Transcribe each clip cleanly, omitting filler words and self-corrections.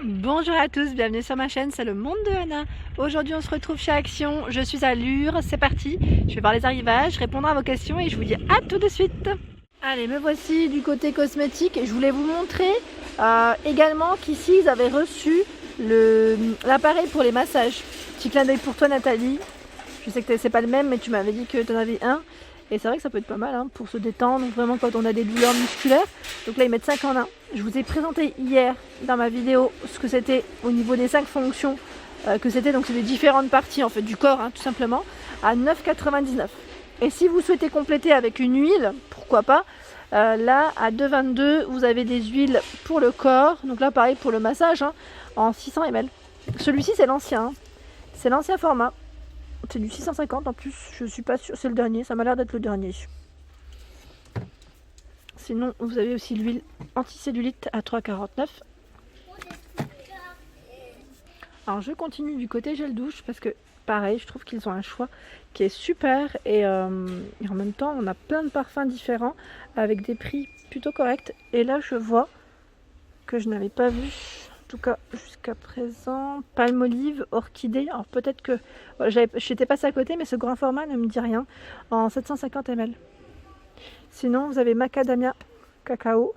Bonjour à tous, bienvenue sur ma chaîne, c'est le monde de Anna. Aujourd'hui on se retrouve chez Action, je suis à Lure, c'est parti. Je vais voir les arrivages, répondre à vos questions et je vous dis à tout de suite. Allez, me voici du côté cosmétique et je voulais vous montrer également qu'ici ils avaient reçu l'appareil pour les massages. Petit clin d'œil pour toi Nathalie, je sais que c'est pas le même mais tu m'avais dit que tu en avais un. Et c'est vrai que ça peut être pas mal hein, pour se détendre, vraiment quand on a des douleurs musculaires. Donc là ils mettent 5 en 1. Je vous ai présenté hier dans ma vidéo ce que c'était au niveau des 5 fonctions que c'était. Donc c'est des différentes parties en fait du corps hein, tout simplement à 9,99. Et si vous souhaitez compléter avec une huile, pourquoi pas, là à 2,22 vous avez des huiles pour le corps. Donc là pareil pour le massage hein, en 600 ml. Celui-ci c'est l'ancien, hein. C'est l'ancien format. C'est du 650 en plus, je suis pas sûre, c'est le dernier, ça m'a l'air d'être le dernier. Sinon, vous avez aussi l'huile anticellulite à 3,49. Alors je continue du côté gel douche parce que pareil, je trouve qu'ils ont un choix qui est super et en même temps, on a plein de parfums différents avec des prix plutôt corrects. Et là, je vois que je n'avais pas vu. En tout cas jusqu'à présent, palmolive, orchidée, alors peut-être que j'étais passée à côté mais ce grand format ne me dit rien, en 750 ml. Sinon vous avez macadamia cacao,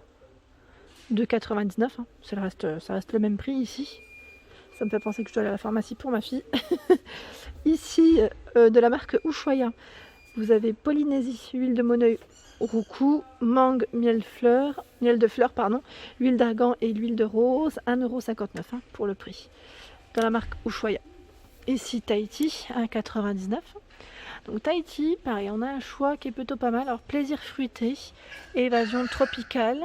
2,99 hein. Ça reste le même prix ici. Ça me fait penser que je dois aller à la pharmacie pour ma fille. Ici de la marque Ushuaïa, vous avez Polynésie, huile de moneuil roucou, mangue, miel de fleur, pardon, huile d'argan et l'huile de rose, 1,59€ hein, pour le prix. Dans la marque Ushuaïa. Ici Tahiti, 1,99€. Donc Tahiti, pareil, on a un choix qui est plutôt pas mal. Alors plaisir fruité, évasion tropicale.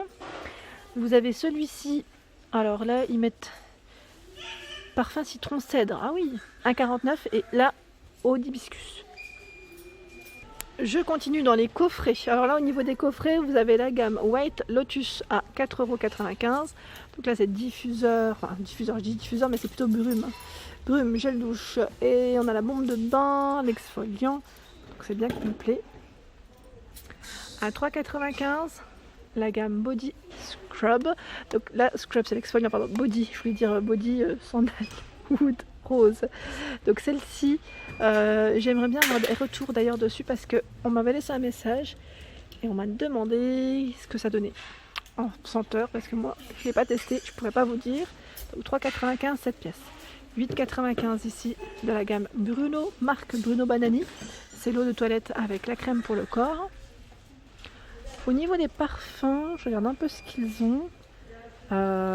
Vous avez celui-ci, alors là ils mettent parfum citron cèdre, ah oui, 1,49€ et là eau d'hibiscus. Je continue dans les coffrets. Alors là, au niveau des coffrets, vous avez la gamme White Lotus à 4,95€. Donc là, c'est diffuseur, enfin diffuseur, je dis diffuseur, mais c'est plutôt brume. Brume, gel douche. Et on a la bombe de bain, l'exfoliant. Donc c'est bien complet. À 3,95€, la gamme Body Scrub. Donc là, Scrub, c'est l'exfoliant, pardon. Body, je voulais dire Body Sandalwood Rose. Donc celle-ci, j'aimerais bien avoir des retours d'ailleurs dessus parce qu'on m'avait laissé un message et on m'a demandé ce que ça donnait en senteur parce que moi je ne l'ai pas testé, je pourrais pas vous dire. Donc 3,95€ cette pièce. 8,95€ ici de la gamme Bruno, marque Bruno Banani. C'est l'eau de toilette avec la crème pour le corps. Au niveau des parfums, je regarde un peu ce qu'ils ont.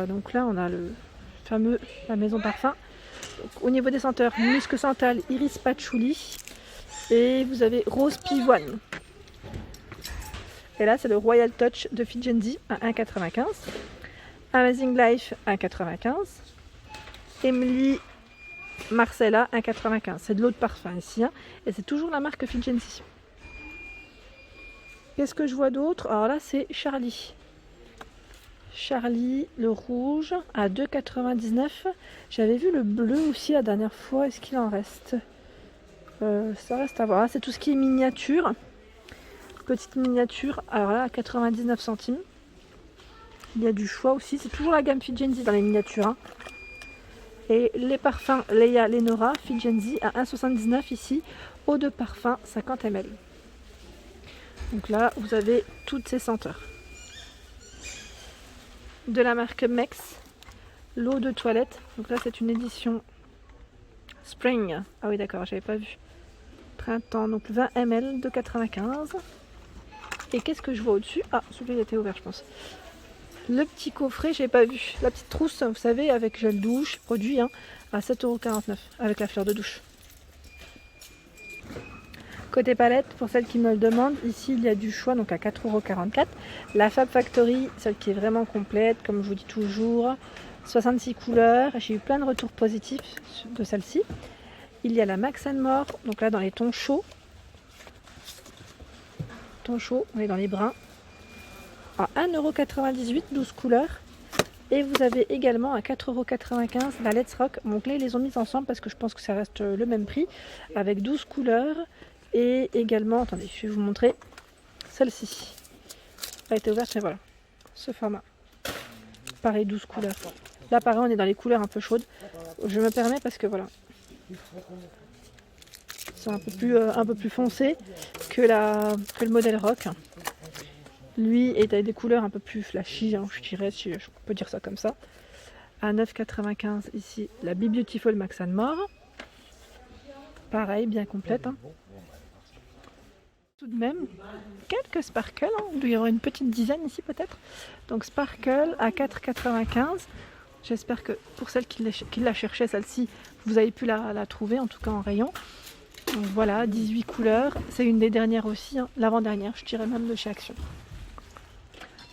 Donc là on a le fameux, la maison parfum. Donc, au niveau des senteurs, musc santal, iris patchouli et vous avez rose pivoine. Et là c'est le Royal Touch de Fitgenzi à 1,95€. Amazing Life à 1,95€. Emily Marcella 1,95€. C'est de l'eau de parfum ici hein, et c'est toujours la marque Fitgenzi. Qu'est-ce que je vois d'autre? Alors là c'est Charlie. Charlie, le rouge à 2,99€. J'avais vu le bleu aussi la dernière fois. Est-ce qu'il en reste? Ça reste à voir. Ah, c'est tout ce qui est miniature. Petite miniature. Alors là, à 99 centimes. Il y a du choix aussi. C'est toujours la gamme Fitgenzi dans les miniatures. Hein. Et les parfums Leia Lenora Fitgenzi à 1,79€ ici. Eau de parfum 50 ml. Donc là, vous avez toutes ces senteurs. De la marque Mex, l'eau de toilette. Donc là c'est une édition Spring. Ah oui d'accord, j'avais pas vu. Printemps, donc 20 ml de 95. Et qu'est-ce que je vois au-dessus? Ah, celui-là il était ouvert je pense. Le petit coffret, j'ai pas vu. La petite trousse, vous savez, avec gel douche, produit hein, à 7,49€ avec la fleur de douche. Côté palette, pour celles qui me le demandent, ici il y a du choix donc à 4,44€. La Fab Factory, celle qui est vraiment complète, comme je vous dis toujours, 66 couleurs. J'ai eu plein de retours positifs de celle-ci. Il y a la Max More, donc là dans les tons chauds. Tons chauds, on est dans les bruns. À 1,98€, 12 couleurs. Et vous avez également à 4,95€ la Let's Rock. Donc là ils les ont mis ensemble parce que je pense que ça reste le même prix, avec 12 couleurs. Et également, attendez, je vais vous montrer celle-ci. Elle a été ouverte, mais voilà, ce format. Pareil, 12 couleurs. Là pareil on est dans les couleurs un peu chaudes. Je me permets parce que voilà. C'est un peu plus foncé que le modèle rock. Lui est avec des couleurs un peu plus flashy, hein, je dirais, si je peux dire ça comme ça. À 9,95 ici, la Be Beautiful Max & More. Pareil, bien complète. Hein. Tout de même, quelques sparkles. Hein. Il doit y avoir une petite dizaine ici peut-être. Donc sparkle à 4,95. J'espère que pour celle qui la cherchait, celle-ci, vous avez pu la trouver, en tout cas en rayon. Donc voilà, 18 couleurs. C'est une des dernières aussi, hein, l'avant-dernière, je dirais même de chez Action.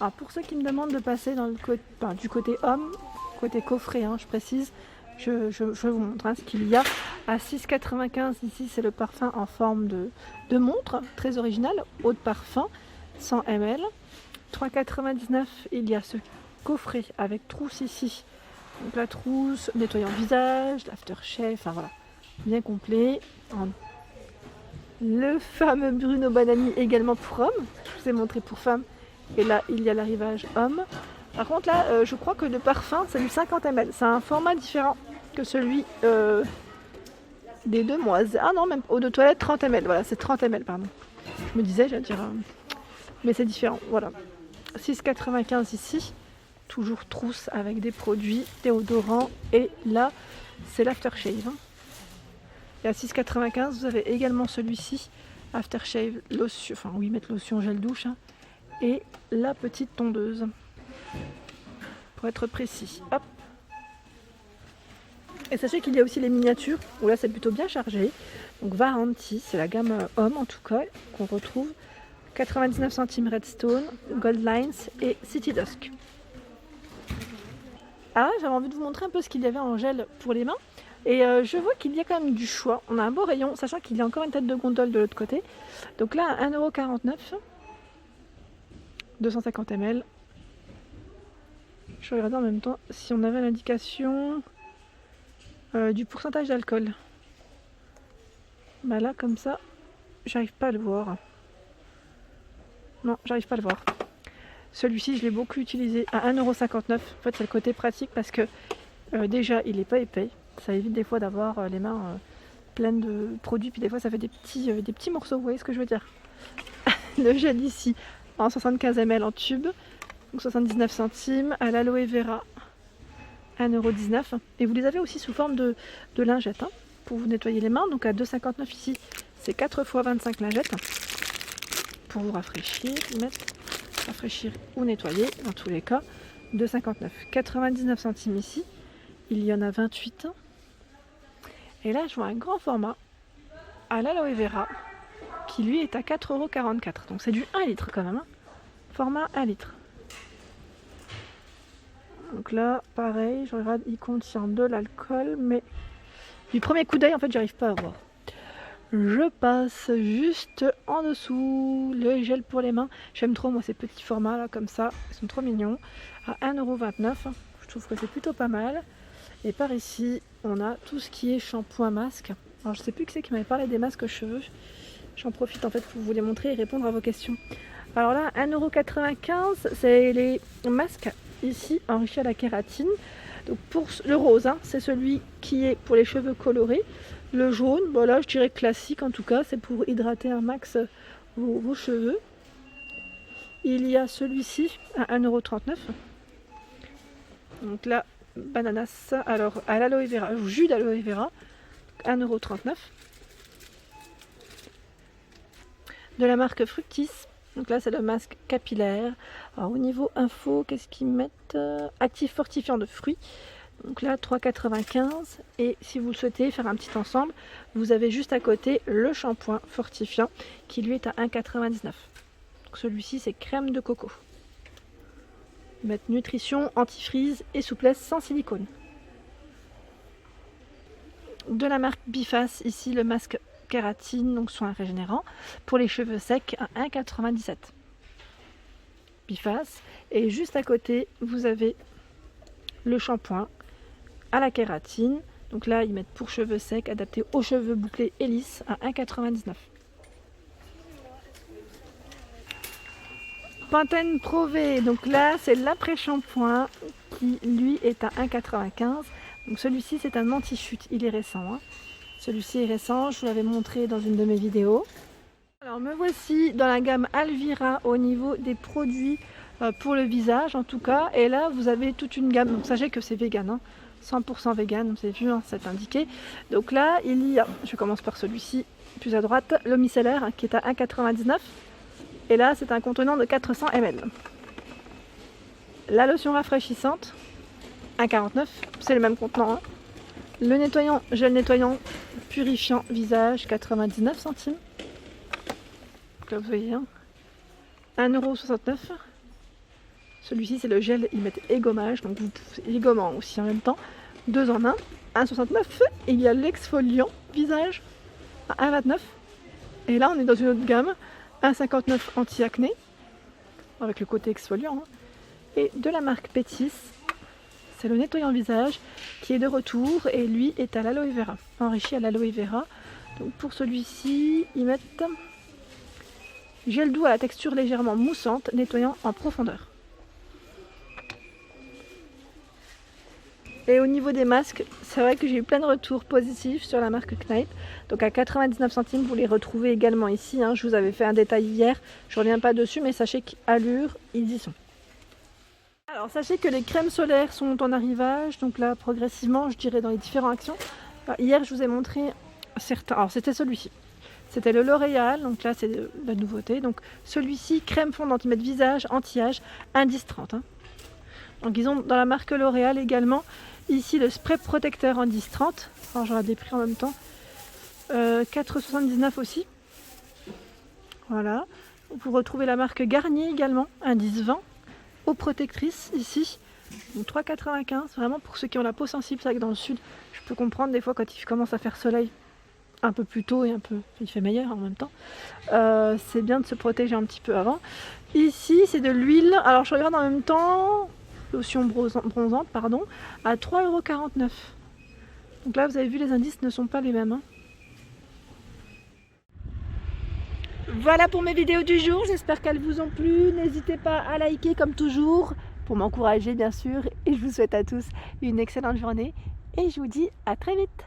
Alors pour ceux qui me demandent de passer dans du côté homme, côté coffret, hein, je précise, je vous montre hein, ce qu'il y a. À 6,95 ici, c'est le parfum en forme de montre, très original, eau de parfum, 100 ml. 3,99, il y a ce coffret avec trousse ici. Donc la trousse, nettoyant visage, l'aftershave, enfin voilà, bien complet. Le fameux Bruno Banani également pour hommes, je vous ai montré pour femmes. Et là, il y a l'arrivage homme. Par contre, là, je crois que le parfum, c'est du 50 ml. C'est un format différent que celui des demoiselles. Ah non, même eau de toilette 30 ml. Voilà, c'est 30 ml, pardon. Je me disais, j'allais dire. Mais c'est différent. Voilà. 6,95 ici. Toujours trousse avec des produits déodorants. Et là, c'est l'aftershave. Hein. Et à 6,95, vous avez également celui-ci. Aftershave, lotion. Enfin, oui, mettre lotion, gel douche. Hein. Et la petite tondeuse. Pour être précis. Hop. Et sachez qu'il y a aussi les miniatures, où là c'est plutôt bien chargé. Donc Varanti, c'est la gamme homme en tout cas, qu'on retrouve. 99 centimes Redstone, Gold Lines et City Dusk. Ah, j'avais envie de vous montrer un peu ce qu'il y avait en gel pour les mains. Et je vois qu'il y a quand même du choix. On a un beau rayon, sachant qu'il y a encore une tête de gondole de l'autre côté. Donc là, 1,49 €, 250 ml. Je regardais en même temps si on avait l'indication du pourcentage d'alcool. Bah là, comme ça, j'arrive pas à le voir. Non, j'arrive pas à le voir. Celui-ci, je l'ai beaucoup utilisé à 1,59 €. En fait, c'est le côté pratique parce que déjà, il n'est pas épais. Ça évite des fois d'avoir les mains pleines de produits. Puis des fois, ça fait des petits morceaux. Vous voyez ce que je veux dire? Le gel ici, en 75 ml en tube. Donc 79 centimes. À l'aloe vera, 1,19 €. Et vous les avez aussi sous forme de lingettes hein, pour vous nettoyer les mains. Donc à 2,59 € ici, c'est 4 x 25 lingettes pour vous rafraîchir, rafraîchir ou nettoyer dans tous les cas. 2,59 €. 99 centimes ici. Il y en a 28. Et là, je vois un grand format à l'aloe vera qui lui est à 4,44 €. Donc c'est du 1 litre quand même. Hein. Format 1 litre. Donc là, pareil, je regarde, il contient de l'alcool, mais du premier coup d'œil, en fait, j'arrive pas à voir. Je passe juste en dessous le gel pour les mains. J'aime trop, moi, ces petits formats là, comme ça. Ils sont trop mignons. À 1,29 €. Je trouve que c'est plutôt pas mal. Et par ici, on a tout ce qui est shampoing masque. Alors, je sais plus qui c'est qui m'avait parlé des masques cheveux. J'en profite en fait pour vous les montrer et répondre à vos questions. Alors là, 1,95 €, c'est les masques ici enrichis à la kératine. Donc pour le rose, hein, c'est celui qui est pour les cheveux colorés. Le jaune, voilà, je dirais classique en tout cas, c'est pour hydrater un max vos cheveux. Il y a celui-ci à 1,39 €. Donc là, bananas, alors à l'aloe vera, jus d'aloe vera, 1,39 €. De la marque Fructis. Donc là, c'est le masque capillaire. Alors au niveau info, qu'est-ce qu'ils mettent? Actif fortifiant de fruits. Donc là, 3,95 €. Et si vous le souhaitez faire un petit ensemble, vous avez juste à côté le shampoing fortifiant qui lui est à 1,99 €. Donc celui-ci, c'est crème de coco. Ils mettent nutrition, antifreeze et souplesse sans silicone. De la marque Biface, ici le masque kératine, donc soin régénérant, pour les cheveux secs à 1,97 €. Biface. Et juste à côté, vous avez le shampoing à la kératine. Donc là, ils mettent pour cheveux secs, adapté aux cheveux bouclés et lisses à 1,99 €. Pantene Pro V, donc là c'est l'après-shampoing qui lui est à 1,95 €. Donc celui-ci c'est un anti-chute, il est récent. Celui-ci est récent, je vous l'avais montré dans une de mes vidéos. Alors me voici dans la gamme Alvira au niveau des produits pour le visage en tout cas. Et là vous avez toute une gamme, donc sachez que c'est vegan, 100% vegan, vous avez vu, c'est indiqué. Donc là il y a, je commence par celui-ci, plus à droite, le micellaire qui est à 1,99 €. Et là c'est un contenant de 400 ml. La lotion rafraîchissante, 1,49 €, c'est le même contenant. Le nettoyant, gel nettoyant purifiant visage, 99 centimes. Comme vous voyez, 1,69 €. Celui-ci c'est le gel, ils mettent égommage, donc vous pouvez égommant aussi en même temps. 2 en 1, 1,69 €. Et il y a l'exfoliant visage à 1,29 €. Et là on est dans une autre gamme, 1,59 € anti-acné, avec le côté exfoliant. Et de la marque Pétis, c'est le nettoyant visage qui est de retour et lui est à l'aloe vera, enrichi à l'aloe vera. Donc pour celui-ci, ils mettent gel doux à la texture légèrement moussante, nettoyant en profondeur. Et au niveau des masques, c'est vrai que j'ai eu plein de retours positifs sur la marque Kneipp. Donc à 99 centimes, vous les retrouvez également ici. Je vous avais fait un détail hier, je ne reviens pas dessus, mais sachez qu'Allure, ils y sont. Alors sachez que les crèmes solaires sont en arrivage, donc là progressivement, je dirais dans les différentes actions. Alors, hier, je vous ai montré certains. Alors c'était celui-ci. C'était le L'Oréal, donc là c'est la nouveauté. Donc celui-ci, crème fondante, ils mettent visage, anti-âge, indice 30. Donc ils ont dans la marque L'Oréal également, ici le spray protecteur indice 30. Alors j'en ai des prix en même temps. 4,79 € aussi. Voilà. Vous retrouvez la marque Garnier également, indice 20. Eau protectrice ici. Donc 3,95 €, vraiment pour ceux qui ont la peau sensible. C'est vrai que dans le sud, je peux comprendre des fois quand il commence à faire soleil un peu plus tôt et il fait meilleur en même temps. C'est bien de se protéger un petit peu avant. Ici c'est de l'huile, alors je regarde en même temps, lotion bronzante pardon, à 3,49 €. Donc là vous avez vu, les indices ne sont pas les mêmes. Voilà pour mes vidéos du jour, j'espère qu'elles vous ont plu. N'hésitez pas à liker comme toujours pour m'encourager bien sûr, et je vous souhaite à tous une excellente journée et je vous dis à très vite.